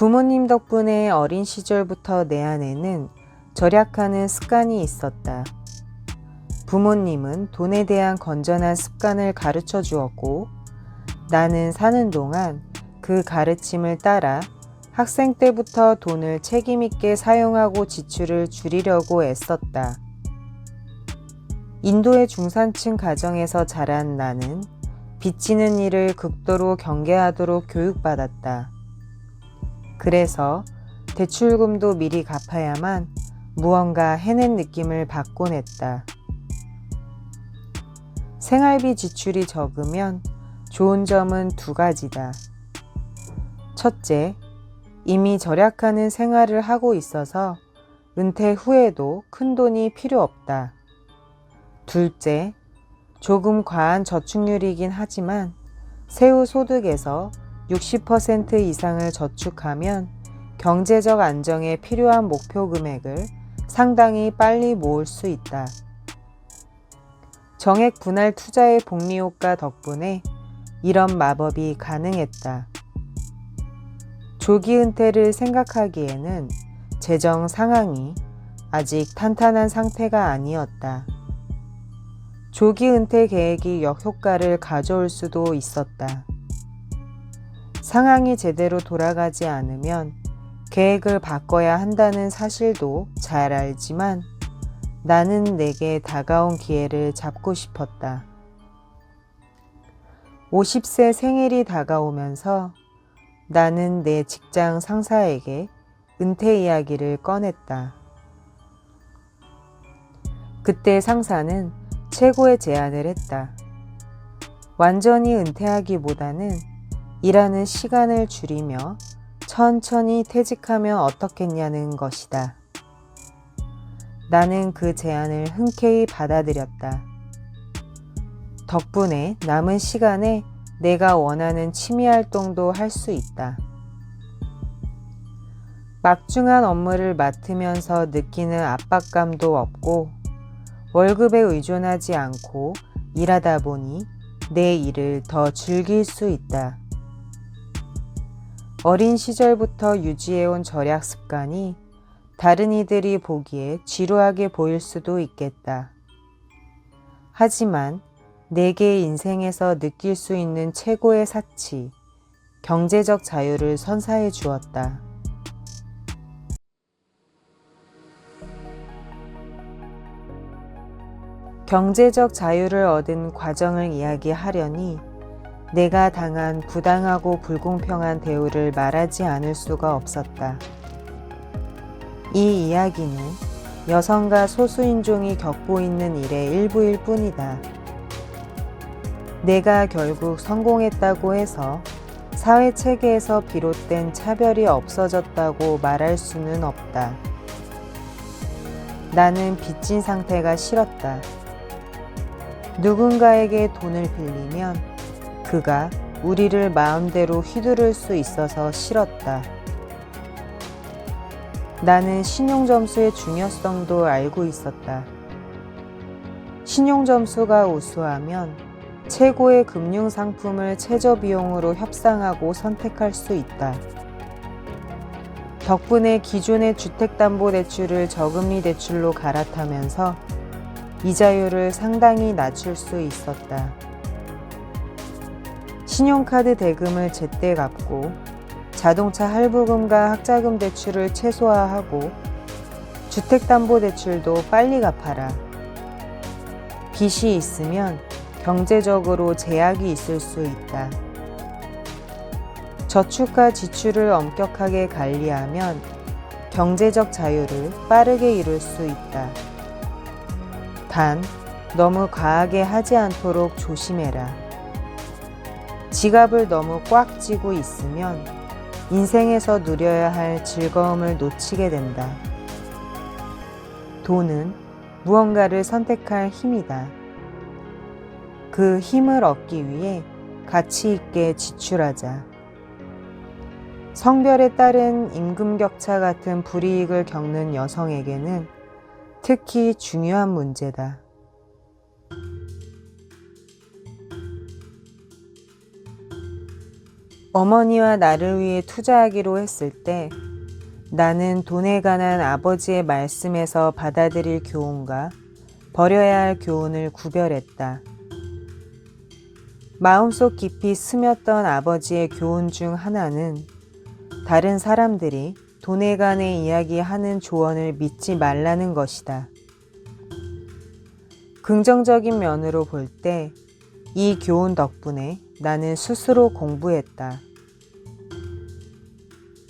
부모님 덕분에 어린 시절부터 내 안에는 절약하는 습관이 있었다. 부모님은 돈에 대한 건전한 습관을 가르쳐 주었고, 나는 사는 동안 그 가르침을 따라 학생 때부터 돈을 책임있게 사용하고 지출을 줄이려고 애썼다. 인도의 중산층 가정에서 자란 나는 빚지는 일을 극도로 경계하도록 교육받았다. 그래서 대출금도 미리 갚아야만 무언가 해낸 느낌을 받곤 했다. 생활비 지출이 적으면 좋은 점은 두 가지다. 첫째, 이미 절약하는 생활을 하고 있어서 은퇴 후에도 큰 돈이 필요 없다. 둘째, 조금 과한 저축률이긴 하지만 세후 소득에서 60% 이상을 저축하면 경제적 안정에 필요한 목표 금액을 상당히 빨리 모을 수 있다. 정액 분할 투자의 복리 효과 덕분에 이런 마법이 가능했다. 조기 은퇴를 생각하기에는 재정 상황이 아직 탄탄한 상태가 아니었다. 조기 은퇴 계획이 역효과를 가져올 수도 있었다. 상황이 제대로 돌아가지 않으면 계획을 바꿔야 한다는 사실도 잘 알지만 나는 내게 다가온 기회를 잡고 싶었다. 50세 생일이 다가오면서 나는 내 직장 상사에게 은퇴 이야기를 꺼냈다. 그때 상사는 최고의 제안을 했다. 완전히 은퇴하기보다는 일하는 시간을 줄이며 천천히 퇴직하면 어떻겠냐는 것이다. 나는 그 제안을 흔쾌히 받아들였다. 덕분에 남은 시간에 내가 원하는 취미 활동도 할 수 있다. 막중한 업무를 맡으면서 느끼는 압박감도 없고 월급에 의존하지 않고 일하다 보니 내 일을 더 즐길 수 있다. 어린 시절부터 유지해온 절약 습관이 다른 이들이 보기에 지루하게 보일 수도 있겠다. 하지만 내게 인생에서 느낄 수 있는 최고의 사치, 경제적 자유를 선사해 주었다. 경제적 자유를 얻은 과정을 이야기하려니 내가 당한 부당하고 불공평한 대우를 말하지 않을 수가 없었다. 이 이야기는 여성과 소수인종이 겪고 있는 일의 일부일 뿐이다. 내가 결국 성공했다고 해서 사회 체계에서 비롯된 차별이 없어졌다고 말할 수는 없다. 나는 빚진 상태가 싫었다. 누군가에게 돈을 빌리면 그가 우리를 마음대로 휘두를 수 있어서 싫었다. 나는 신용점수의 중요성도 알고 있었다. 신용점수가 우수하면 최고의 금융상품을 최저비용으로 협상하고 선택할 수 있다. 덕분에 기존의 주택담보대출을 저금리 대출로 갈아타면서 이자율을 상당히 낮출 수 있었다. 신용카드 대금을 제때 갚고 자동차 할부금과 학자금 대출을 최소화하고 주택담보대출도 빨리 갚아라. 빚이 있으면 경제적으로 제약이 있을 수 있다. 저축과 지출을 엄격하게 관리하면 경제적 자유를 빠르게 이룰 수 있다. 단, 너무 과하게 하지 않도록 조심해라. 지갑을 너무 꽉 쥐고 있으면 인생에서 누려야 할 즐거움을 놓치게 된다. 돈은 무언가를 선택할 힘이다. 그 힘을 얻기 위해 가치 있게 지출하자. 성별에 따른 임금 격차 같은 불이익을 겪는 여성에게는 특히 중요한 문제다. 어머니와 나를 위해 투자하기로 했을 때 나는 돈에 관한 아버지의 말씀에서 받아들일 교훈과 버려야 할 교훈을 구별했다. 마음속 깊이 스며던 아버지의 교훈 중 하나는 다른 사람들이 돈에 관해 이야기하는 조언을 믿지 말라는 것이다. 긍정적인 면으로 볼 때 이 교훈 덕분에 나는 스스로 공부했다.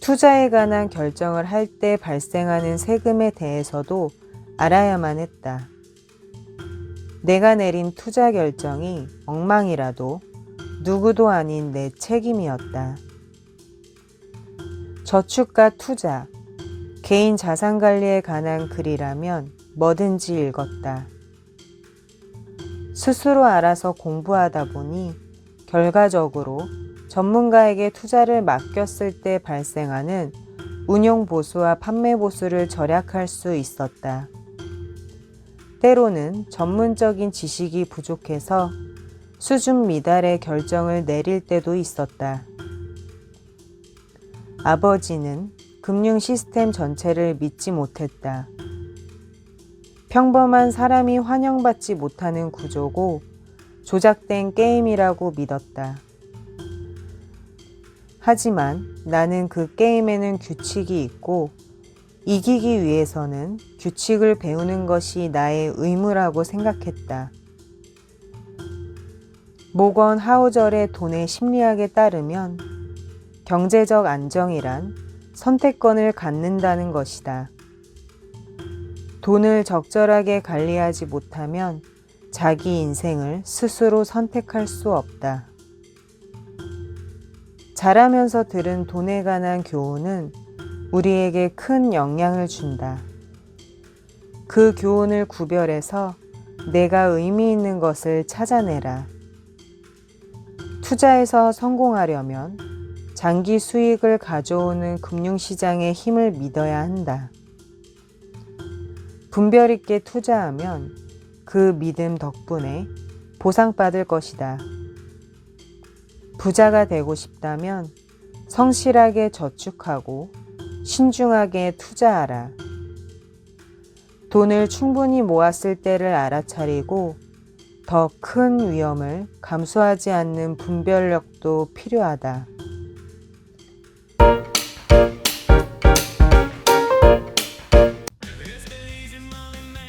투자에 관한 결정을 할 때 발생하는 세금에 대해서도 알아야만 했다. 내가 내린 투자 결정이 엉망이라도 누구도 아닌 내 책임이었다. 저축과 투자, 개인 자산 관리에 관한 글이라면 뭐든지 읽었다. 스스로 알아서 공부하다 보니 결과적으로 전문가에게 투자를 맡겼을 때 발생하는 운용 보수와 판매 보수를 절약할 수 있었다. 때로는 전문적인 지식이 부족해서 수준 미달의 결정을 내릴 때도 있었다. 아버지는 금융 시스템 전체를 믿지 못했다. 평범한 사람이 환영받지 못하는 구조고 조작된 게임이라고 믿었다. 하지만 나는 그 게임에는 규칙이 있고 이기기 위해서는 규칙을 배우는 것이 나의 의무라고 생각했다. 모건 하우절의 돈의 심리학에 따르면 경제적 안정이란 선택권을 갖는다는 것이다. 돈을 적절하게 관리하지 못하면 자기 인생을 스스로 선택할 수 없다. 자라면서 들은 돈에 관한 교훈은 우리에게 큰 영향을 준다. 그 교훈을 구별해서 내가 의미 있는 것을 찾아내라. 투자에서 성공하려면 장기 수익을 가져오는 금융시장의 힘을 믿어야 한다. 분별 있게 투자하면 그 믿음 덕분에 보상받을 것이다. 부자가 되고 싶다면 성실하게 저축하고 신중하게 투자하라. 돈을 충분히 모았을 때를 알아차리고 더 큰 위험을 감수하지 않는 분별력도 필요하다.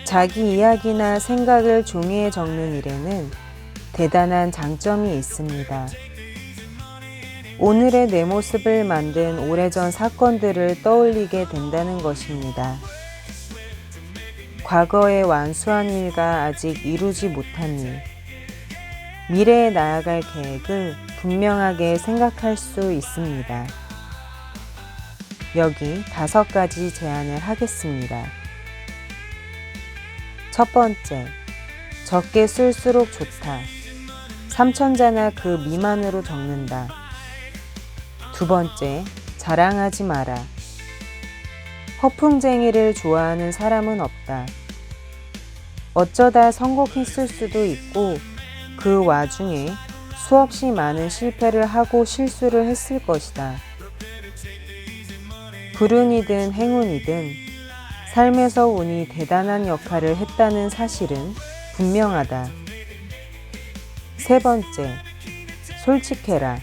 자기 이야기나 생각을 종이에 적는 일에는 대단한 장점이 있습니다. 오늘의 내 모습을 만든 오래전 사건들을 떠올리게 된다는 것입니다. 과거에 완수한 일과 아직 이루지 못한 일, 미래에 나아갈 계획을 분명하게 생각할 수 있습니다. 여기 5가지 제안을 하겠습니다. 첫 번째, 적게 쓸수록 좋다. 3,000자나 그 미만으로 적는다. 두 번째, 자랑하지 마라. 허풍쟁이를 좋아하는 사람은 없다. 어쩌다 성공했을 수도 있고 그 와중에 수없이 많은 실패를 하고 실수를 했을 것이다. 불운이든 행운이든 삶에서 운이 대단한 역할을 했다는 사실은 분명하다. 세 번째, 솔직해라.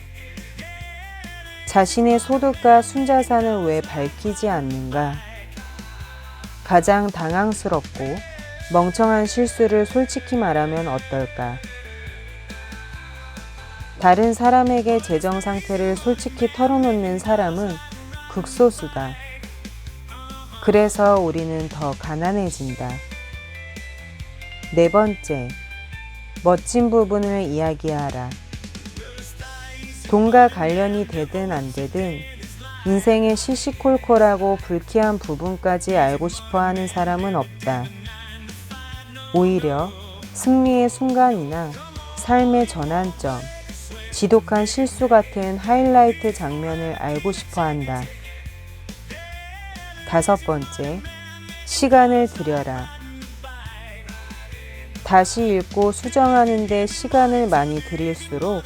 자신의 소득과 순자산을 왜 밝히지 않는가? 가장 당황스럽고 멍청한 실수를 솔직히 말하면 어떨까? 다른 사람에게 재정 상태를 솔직히 털어놓는 사람은 극소수다. 그래서 우리는 더 가난해진다. 네 번째, 멋진 부분을 이야기하라. 돈과 관련이 되든 안 되든 인생의 시시콜콜하고 불쾌한 부분까지 알고 싶어 하는 사람은 없다. 오히려 승리의 순간이나 삶의 전환점, 지독한 실수 같은 하이라이트 장면을 알고 싶어 한다. 다섯 번째, 시간을 들여라. 다시 읽고 수정하는 데 시간을 많이 들일수록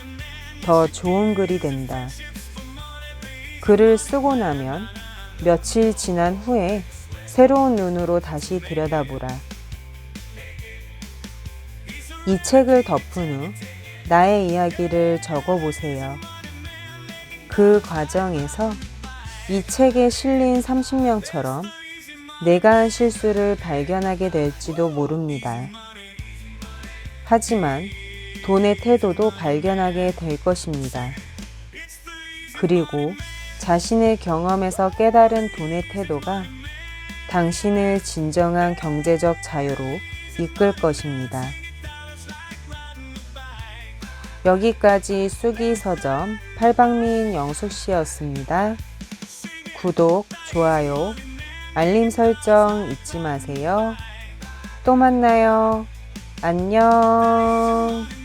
더 좋은 글이 된다. 글을 쓰고 나면 며칠 지난 후에 새로운 눈으로 다시 들여다보라. 이 책을 덮은 후 나의 이야기를 적어보세요. 그 과정에서 이 책에 실린 30명처럼 내가 한 실수를 발견하게 될지도 모릅니다. 하지만 돈의 태도도 발견하게 될 것입니다. 그리고 자신의 경험에서 깨달은 돈의 태도가 당신을 진정한 경제적 자유로 이끌 것입니다. 여기까지 쑥이 서점 팔방미인 영숙씨였습니다. 구독, 좋아요, 알림 설정 잊지 마세요. 또 만나요. 안녕.